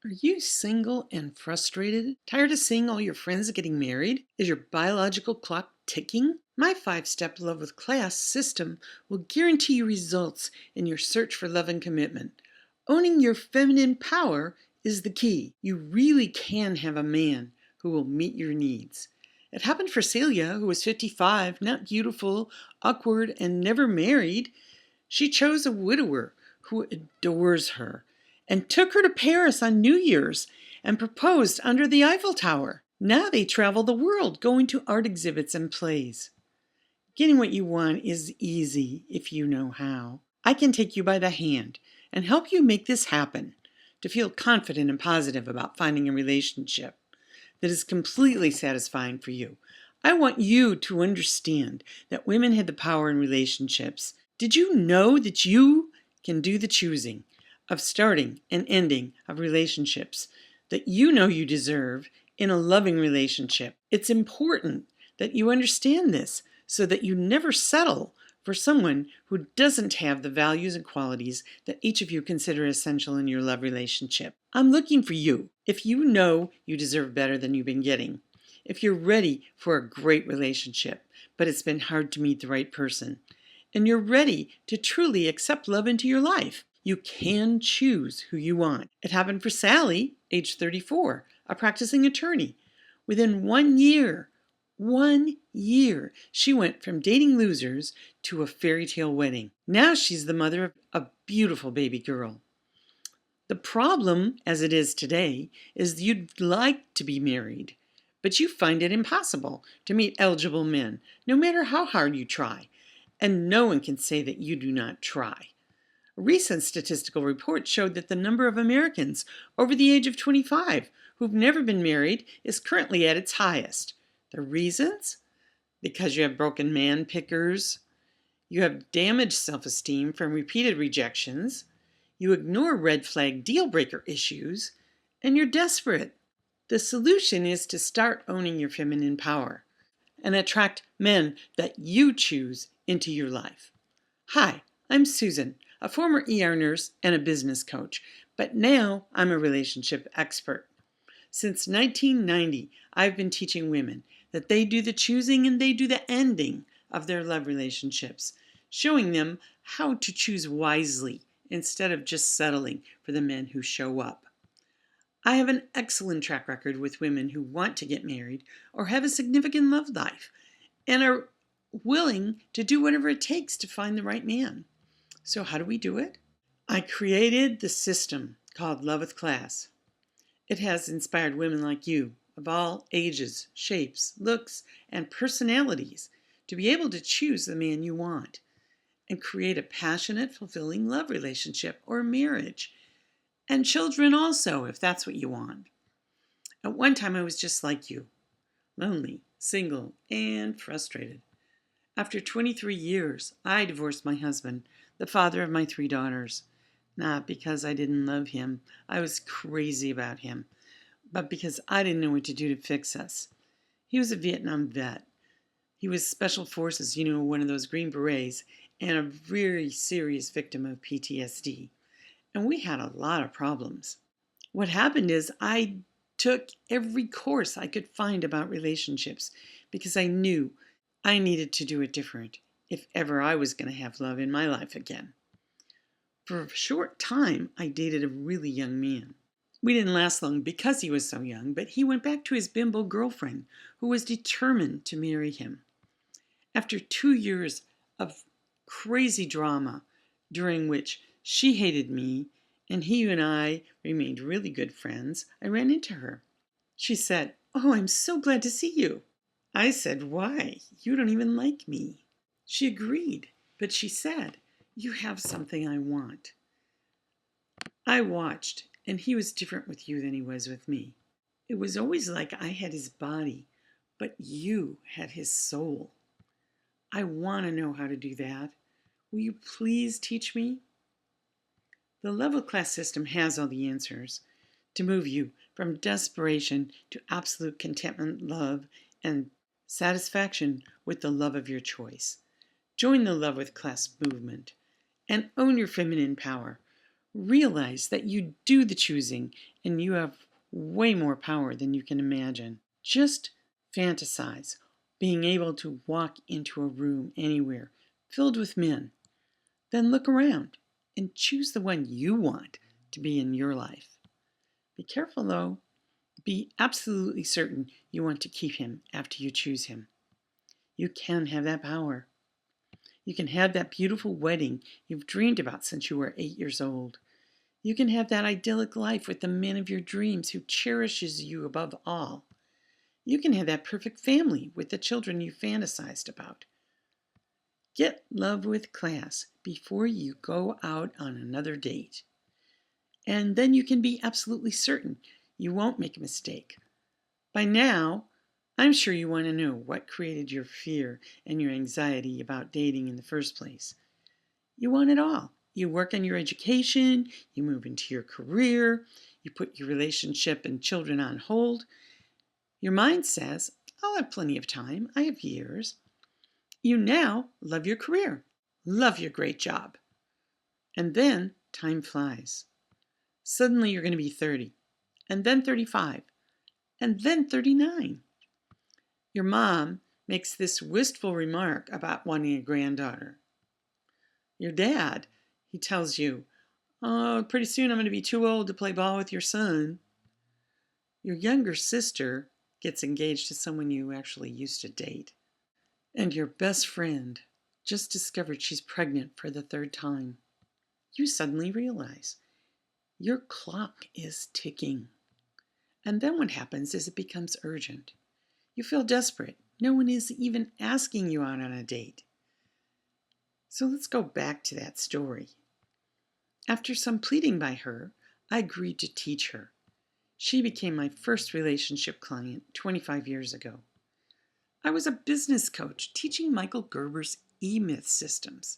Are you single and frustrated? Tired of seeing all your friends getting married? Is your biological clock ticking? My 5-step Love with Class system will guarantee you results in your search for love and commitment. Owning your feminine power is the key. You really can have a man who will meet your needs. It happened for Celia, who was 55, not beautiful, awkward, and never married. She chose a widower who adores her and took her to Paris on New Year's and proposed under the Eiffel Tower. Now they travel the world, going to art exhibits and plays. Getting what you want is easy if you know how. I can take you by the hand and help you make this happen, to feel confident and positive about finding a relationship that is completely satisfying for you. I want you to understand that women have the power in relationships. Did you know that you can do the choosing of starting and ending of relationships that you know you deserve in a loving relationship? It's important that you understand this so that you never settle for someone who doesn't have the values and qualities that each of you consider essential in your love relationship. I'm looking for you. If you know you deserve better than you've been getting, if you're ready for a great relationship, but it's been hard to meet the right person, and you're ready to truly accept love into your life, you can choose who you want. It happened for Sally, age 34, a practicing attorney. Within 1 year, she went from dating losers to a fairy tale wedding. Now she's the mother of a beautiful baby girl. The problem, as it is today, is you'd like to be married, but you find it impossible to meet eligible men, no matter how hard you try. And no one can say that you do not try. A recent statistical report showed that the number of Americans over the age of 25 who've never been married is currently at its highest. The reasons? Because you have broken man pickers, you have damaged self-esteem from repeated rejections, you ignore red flag deal breaker issues, and you're desperate. The solution is to start owning your feminine power and attract men that you choose into your life. Hi, I'm Susan, a former ER nurse and a business coach, but now I'm a relationship expert. Since 1990, I've been teaching women that they do the choosing and they do the ending of their love relationships, showing them how to choose wisely instead of just settling for the men who show up. I have an excellent track record with women who want to get married or have a significant love life and are willing to do whatever it takes to find the right man. So how do we do it? I created the system called Love with Class. It has inspired women like you of all ages, shapes, looks, and personalities to be able to choose the man you want and create a passionate, fulfilling love relationship or marriage. And children also, if that's what you want. At one time, I was just like you, lonely, single, and frustrated. After 23 years, I divorced my husband, the father of my 3 daughters. Not because I didn't love him, I was crazy about him, but because I didn't know what to do to fix us. He was a Vietnam vet. He was Special Forces, one of those Green Berets, and a very serious victim of PTSD. And we had a lot of problems. What happened is I took every course I could find about relationships because I knew I needed to do it different if ever I was going to have love in my life again. For a short time, I dated a really young man. We didn't last long because he was so young, but he went back to his bimbo girlfriend who was determined to marry him. After 2 years of crazy drama, during which she hated me and he and I remained really good friends, I ran into her. She said, "Oh, I'm so glad to see you." I said, "Why? You don't even like me." She agreed, but she said, "You have something I want." I watched, and he was different with you than he was with me. It was always like I had his body, but you had his soul. I want to know how to do that. Will you please teach me? The Love with Class system has all the answers to move you from desperation to absolute contentment, love, and satisfaction with the love of your choice. Join the Love with Class movement and own your feminine power. Realize that you do the choosing and you have way more power than you can imagine. Just fantasize being able to walk into a room anywhere filled with men. Then look around and choose the one you want to be in your life. Be careful though. Be absolutely certain you want to keep him after you choose him. You can have that power. You can have that beautiful wedding you've dreamed about since you were 8 years old. You can have that idyllic life with the man of your dreams who cherishes you above all. You can have that perfect family with the children you fantasized about. Get love with class before you go out on another date. And then you can be absolutely certain you won't make a mistake. By now, I'm sure you want to know what created your fear and your anxiety about dating in the first place. You want it all. You work on your education, you move into your career, you put your relationship and children on hold. Your mind says, I'll have plenty of time, I have years. You now love your career, love your great job. And then time flies. Suddenly you're going to be 30, and then 35, and then 39. Your mom makes this wistful remark about wanting a granddaughter. Your dad, he tells you, oh, pretty soon I'm going to be too old to play ball with your son. Your younger sister gets engaged to someone you actually used to date. And your best friend just discovered she's pregnant for the 3rd time. You suddenly realize your clock is ticking. And then what happens is it becomes urgent. You feel desperate. No one is even asking you out on a date. So let's go back to that story. After some pleading by her, I agreed to teach her. She became my first relationship client 25 years ago. I was a business coach teaching Michael Gerber's E-Myth systems,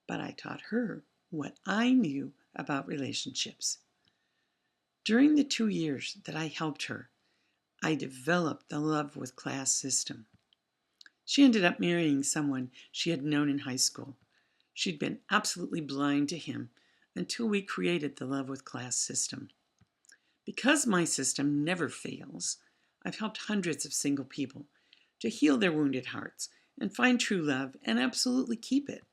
but I taught her what I knew about relationships. During the 2 years that I helped her, I developed the Love with Class system. She ended up marrying someone she had known in high school. She'd been absolutely blind to him until we created the Love with Class system. Because my system never fails, I've helped hundreds of single people to heal their wounded hearts and find true love and absolutely keep it.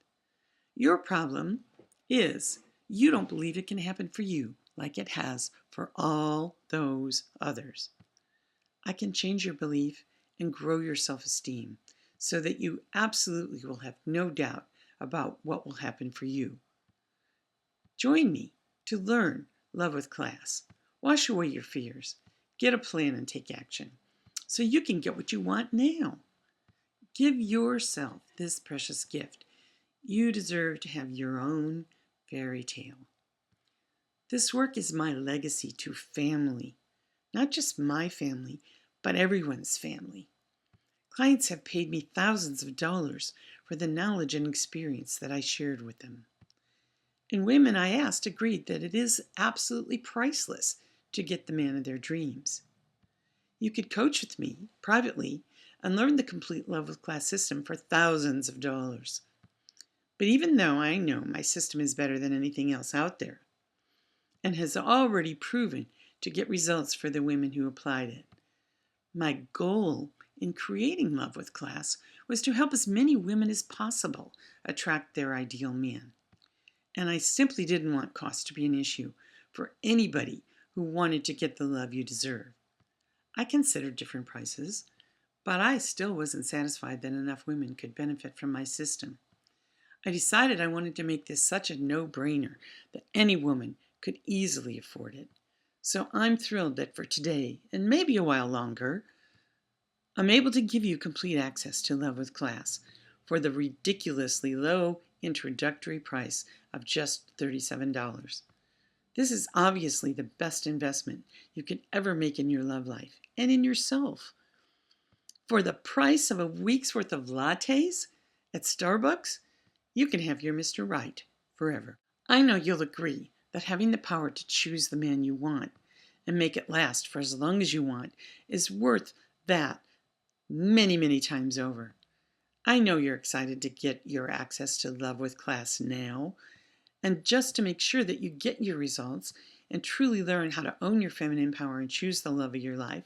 Your problem is you don't believe it can happen for you like it has for all those others. I can change your belief and grow your self-esteem so that you absolutely will have no doubt about what will happen for you. Join me to learn Love with Class. Wash away your fears. Get a plan and take action so you can get what you want now. Give yourself this precious gift. You deserve to have your own fairy tale. This work is my legacy to family. Not just my family, but everyone's family. Clients have paid me thousands of dollars for the knowledge and experience that I shared with them. And women I asked agreed that it is absolutely priceless to get the man of their dreams. You could coach with me privately and learn the complete Love with Class system for thousands of dollars. But even though I know my system is better than anything else out there and has already proven to get results for the women who applied it, my goal in creating Love with Class was to help as many women as possible attract their ideal man. And I simply didn't want cost to be an issue for anybody who wanted to get the love you deserve. I considered different prices, but I still wasn't satisfied that enough women could benefit from my system. I decided I wanted to make this such a no-brainer that any woman could easily afford it. So I'm thrilled that for today, and maybe a while longer, I'm able to give you complete access to Love with Class for the ridiculously low introductory price of just $37. This is obviously the best investment you could ever make in your love life and in yourself. For the price of a week's worth of lattes at Starbucks, you can have your Mr. Right forever. I know you'll agree that having the power to choose the man you want and make it last for as long as you want is worth that many, many times over. I know you're excited to get your access to Love with Class now, And just to make sure that you get your results and truly learn how to own your feminine power and choose the love of your life,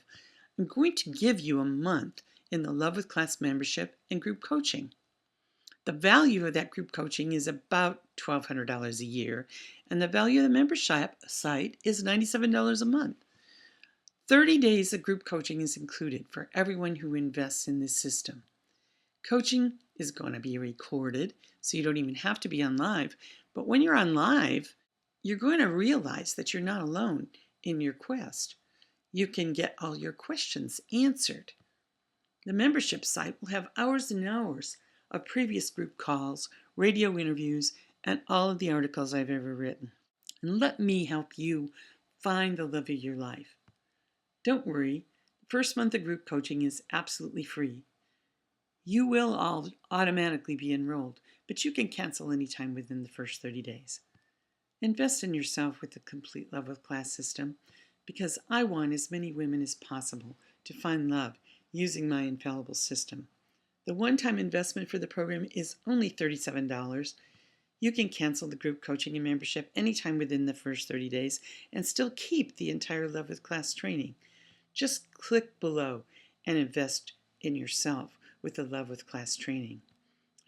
I'm going to give you a month in the Love with Class membership and group coaching. The value of that group coaching is about $1,200 a year, and the value of the membership site is $97 a month. 30 days of group coaching is included for everyone who invests in this system. Coaching is going to be recorded, so you don't even have to be on live. But when you're on live, you're going to realize that you're not alone in your quest. You can get all your questions answered. The membership site will have hours and hours of previous group calls, radio interviews, and all of the articles I've ever written. And let me help you find the love of your life. Don't worry, the first month of group coaching is absolutely free. You will all automatically be enrolled, but you can cancel anytime within the first 30 days. Invest in yourself with the complete Love with Class system, because I want as many women as possible to find love using my infallible system. The one-time investment for the program is only $37. You can cancel the group coaching and membership anytime within the first 30 days and still keep the entire Love with Class training. Just click below and invest in yourself with the Love with Class training.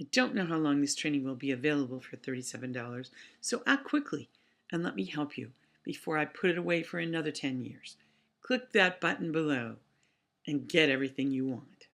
I don't know how long this training will be available for $37, so act quickly and let me help you before I put it away for another 10 years. Click that button below and get everything you want.